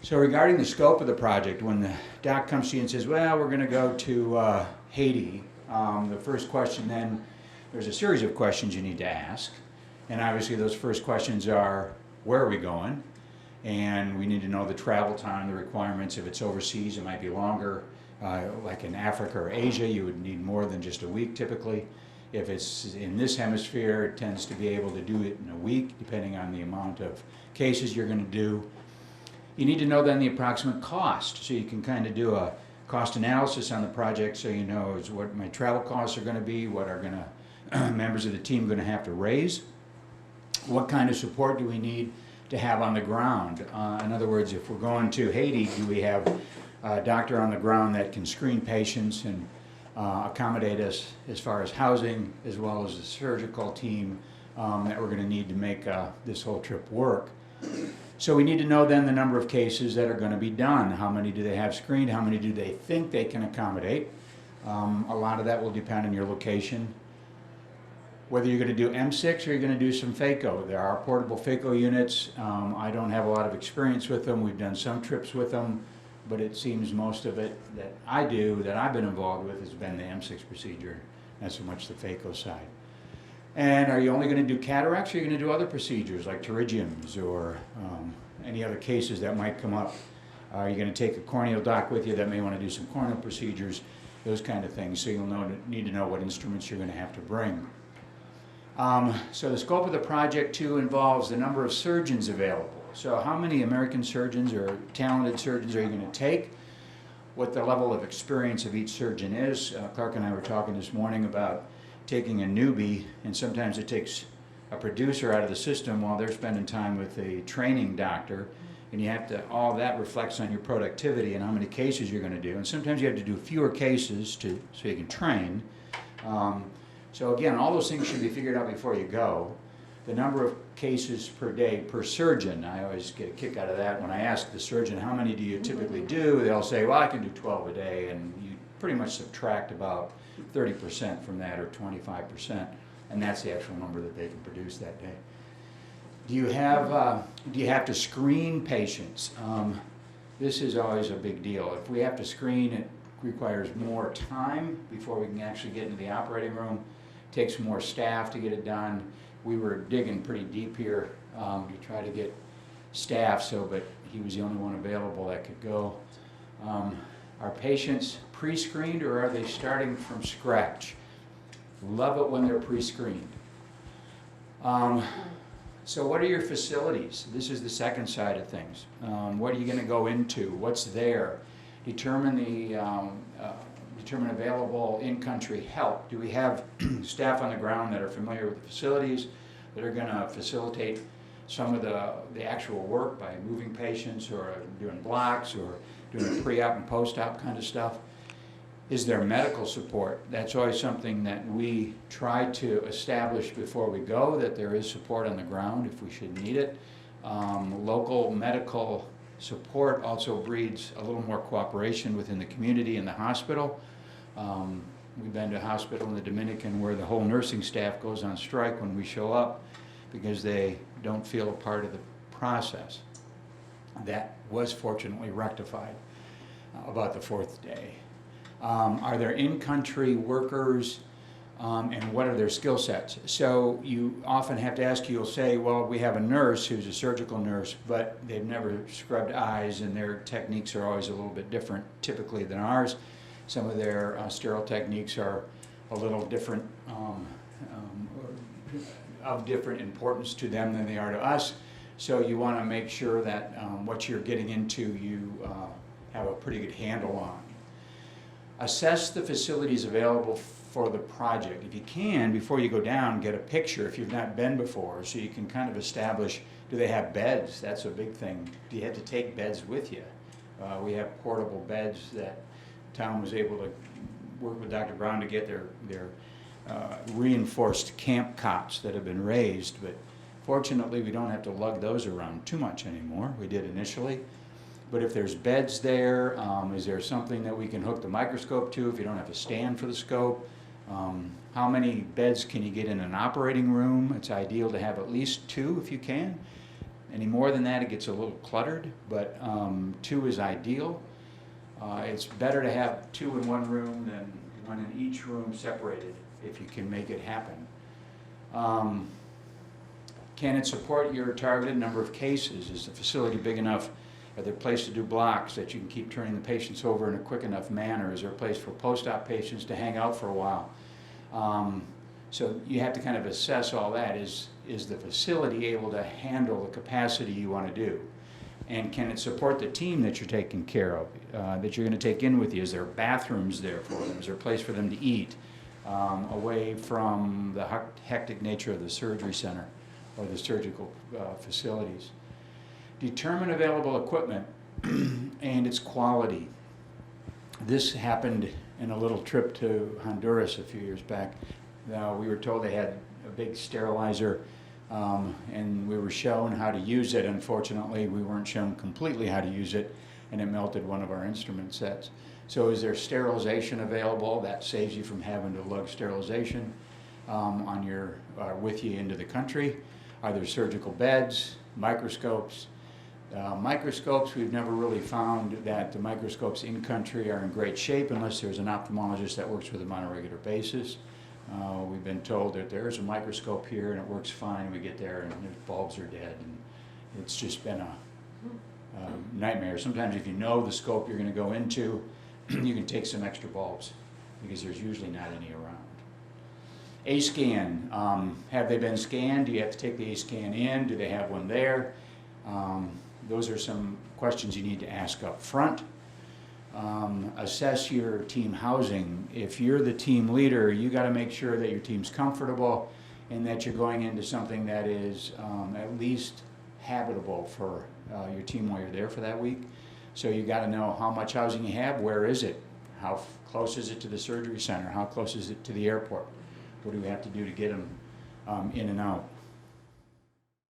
So regarding the scope of the project, when the doc comes to you and says, well, we're going to go to Haiti, the first question then, there's a series of questions you need to ask. And obviously those first questions are, where are we going? And we need to know the travel time, the requirements. If it's overseas, it might be longer. Like in Africa or Asia, you would need more than just a week typically. If it's in this hemisphere, it tends to be able to do it in a week, depending on the amount of cases you're going to do. You need to know then the approximate cost, so you can kind of do a cost analysis on the project so you know is what my travel costs are going to be, what are going to members of the team going to have to raise, what kind of support do we need to have on the ground. In other words, if we're going to Haiti, do we have a doctor on the ground that can screen patients and accommodate us as far as housing, as well as the surgical team that we're going to need to make this whole trip work. So we need to know then the number of cases that are going to be done. How many do they have screened? How many do they think they can accommodate? A lot of that will depend on your location. Whether you're going to do M6 or you're going to do some phaco. There are portable phaco units. I don't have a lot of experience with them. We've done some trips with them, but it seems most of it that I do, that I've been involved with, has been the M6 procedure, not so much the phaco side. And are you only going to do cataracts, or are you going to do other procedures like pterygiums or any other cases that might come up? Are you going to take a corneal doc with you that may want to do some corneal procedures, those kind of things, so you'll need to know what instruments you're going to have to bring. So the scope of the project too involves the number of surgeons available. So how many American surgeons or talented surgeons are you going to take? What the level of experience of each surgeon is. Clark and I were talking this morning about taking a newbie, and sometimes it takes a producer out of the system while they're spending time with a training doctor, and you have to, all that reflects on your productivity and how many cases you're going to do, and sometimes you have to do fewer cases so you can train. So again, all those things should be figured out before you go. The number of cases per day per surgeon, I always get a kick out of that. When I ask the surgeon, how many do you typically do, they'll say, well, I can do 12 a day, and you pretty much subtract about 30% from that, or 25%, and that's the actual number that they can produce that day. Do you have to screen patients? This is always a big deal. If we have to screen, it requires more time before we can actually get into the operating room. It takes more staff to get it done. We were digging pretty deep here to try to get staff, but he was the only one available that could go. Are patients pre-screened, or are they starting from scratch? Love it when they're pre-screened. So what are your facilities? This is the second side of things. What are you going to go into? What's there? Determine available in-country help. Do we have staff on the ground that are familiar with the facilities, that are going to facilitate some of the actual work by moving patients, or doing blocks, or doing pre-op and post-op kind of stuff? Is there medical support? That's always something that we try to establish before we go, that there is support on the ground if we should need it. Local medical support also breeds a little more cooperation within the community and the hospital. We've been to a hospital in the Dominican where the whole nursing staff goes on strike when we show up because they don't feel a part of the process. That was fortunately rectified about the fourth day. Are there in-country workers, and what are their skill sets? So you often have to ask, you'll say, well, we have a nurse who's a surgical nurse, but they've never scrubbed eyes, and their techniques are always a little bit different typically than ours. Some of their sterile techniques are a little different, of different importance to them than they are to us. So you want to make sure that what you're getting into you have a pretty good handle on. Assess the facilities available for the project. If you can, before you go down, get a picture if you've not been before, so you can kind of establish, do they have beds? That's a big thing. Do you have to take beds with you? We have portable beds that Tom was able to work with Dr. Brown to get their reinforced camp cots that have been raised, but fortunately we don't have to lug those around too much anymore. We did initially. But if there's beds there, is there something that we can hook the microscope to if you don't have to stand for the scope? How many beds can you get in an operating room? It's ideal to have at least 2 if you can. Any more than that, it gets a little cluttered, but 2 is ideal. It's better to have 2 in one room than 1 in each room separated, if you can make it happen. Can it support your targeted number of cases? Is the facility big enough? Are there places to do blocks that you can keep turning the patients over in a quick enough manner? Is there a place for post-op patients to hang out for a while? So you have to kind of assess all that. Is the facility able to handle the capacity you want to do? And can it support the team that you're taking care of, that you're going to take in with you? Is there bathrooms there for them? Is there a place for them to eat away from the hectic nature of the surgery center or the surgical facilities? Determine available equipment and its quality. This happened in a little trip to Honduras a few years back. We were told they had a big sterilizer, and we were shown how to use it. Unfortunately, we weren't shown completely how to use it, and it melted one of our instrument sets. So is there sterilization available? That saves you from having to lug sterilization with you into the country. Are there surgical beds, microscopes? Microscopes, we've never really found that the microscopes in country are in great shape unless there's an ophthalmologist that works with them on a regular basis. We've been told that there's a microscope here and it works fine. We get there and the bulbs are dead, and it's just been a nightmare. Sometimes if you know the scope you're going to go into, you can take some extra bulbs because there's usually not any around. A-scan, have they been scanned? Do you have to take the A-scan in? Do they have one there? Those are some questions you need to ask up front. Assess your team housing. If you're the team leader, you got to make sure that your team's comfortable and that you're going into something that is at least habitable for your team while you're there for that week. So you got to know how much housing you have, where is it, how close is it to the surgery center, how close is it to the airport, what do we have to do to get them in and out.